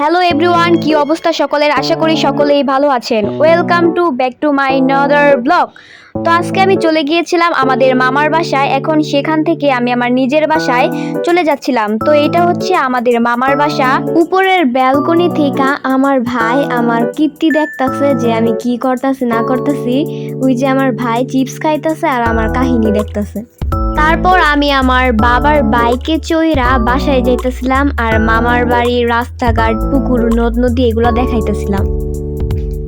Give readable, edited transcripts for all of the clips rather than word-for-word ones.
Hello everyone, কি অবস্থা সকলের? আশা করি সকলেই ভালো আছেন। Welcome to back to my another blog. তো আজকে আমি চলে গিয়েছিলাম আমাদের মামার বাসায়। এখন সেখান থেকে আমি আমার নিজের বাসায় চলে যাচ্ছিলাম। তো এটা হচ্ছে আমাদের মামার বাসা। উপরের ব্যালকনি থেকে আমার ভাই আমার কীর্তি দেখতাছে যে আমি কি করতেছি না করতেছি। ওই যে আমার ভাই চিপস খাইতেছে আর আমার কাহিনী দেখতেছে। তারপর আমি আমার বাবার বাইকে চইরা বাসায় যাইতেছিলাম আর মামার বাড়ির রাস্তাঘাট পুকুর নদ নদী এগুলো দেখাইতেছিলাম।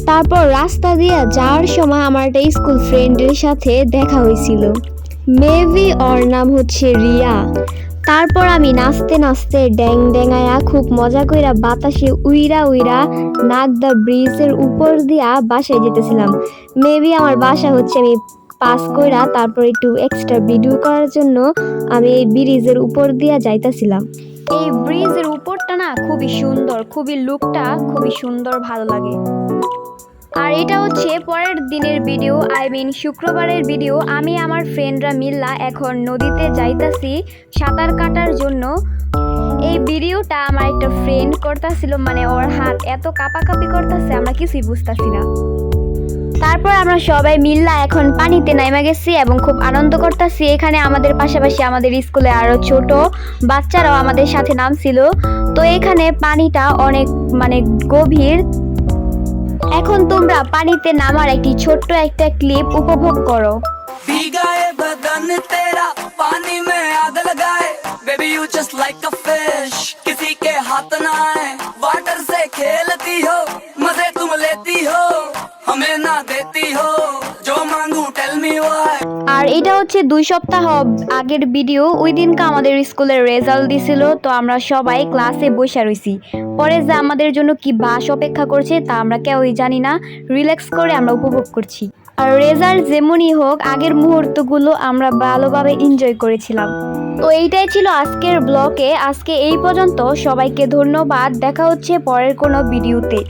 তারপর রাস্তা দিয়ে যাওয়ার সময় আমার একটা স্কুল ফ্রেন্ডের সাথে দেখা হয়েছিল। মেবি ওর নাম হচ্ছে রিয়া। তারপর আমি নাচতে নাচতে ড্যাং ড্যাঙায়া খুব মজা কইরা বাতাসে উইরা উইরা নাগদা ব্রিজের উপর দিয়া বাসায় যেতেছিলাম। মেবি আমার বাসা হচ্ছে আমি পাস কইরা তারপর একটু এক্সট্রা ভিডিও করার জন্য আমি এই ব্রিজের উপর দিয়া যাইতেছিলাম। এই ব্রিজের উপরটা না খুবই সুন্দর, খুবই লুকটা খুবই সুন্দর, ভালো লাগে। আর এটা হচ্ছে পরের দিনের ভিডিও, শুক্রবারের ভিডিও। আমি আমার ফ্রেন্ডরা মিল্লা এখন নদীতে যাইতাছি সাঁতার কাটার জন্য। এই ভিডিওটা আমার একটা ফ্রেন্ড করতেছিল, মানে ওর হাত এত কাঁপাকাঁপি করতেছে আমরা কিছুই বুঝতেছি না। তারপর আমরা সবাই মিল্লা এখন পানিতে নাইমা গেছি এবং খুব আনন্দ করতেছি। এখানে আমাদের পাশাপাশি আমাদের স্কুলে আরো ছোট বাচ্চারাও আমাদের সাথে নামছিল। তো এখানে পানিটা অনেক গভীর। এখন তোমরা পানিতে নামার একটি ছোট্ট একটা ক্লিপ উপভোগ করো। भीगाए बदन तेरा पानी में आग लगाए, baby you just like a fish, किसी के हाथ ना आए, वाटर से खेलती हो, मजे तुम लेती हो, हमें ना देती हो, जो मांगू टेल मी व्हाई। আর এটা হচ্ছে 2 সপ্তাহ আগের ভিডিও। ওই দিনকে আমাদের স্কুলের রেজাল্ট দিছিল। তো আমরা সবাই ক্লাসে বসে রইছি। পরে যে আমাদের জন্য কি বাস অপেক্ষা করছে তা আমরা কেউই জানি না। রিল্যাক্স করে আমরা উপভোগ করছি। আর রেজাল্ট যেমনই হোক, আগের মুহূর্তগুলো আমরা ভালোভাবে এনজয় করেছিলাম। তো এইটাই ছিল আজকের ব্লগে। আজকে এই পর্যন্ত। সবাইকে ধন্যবাদ। দেখা হচ্ছে পরের কোনো ভিডিওতে।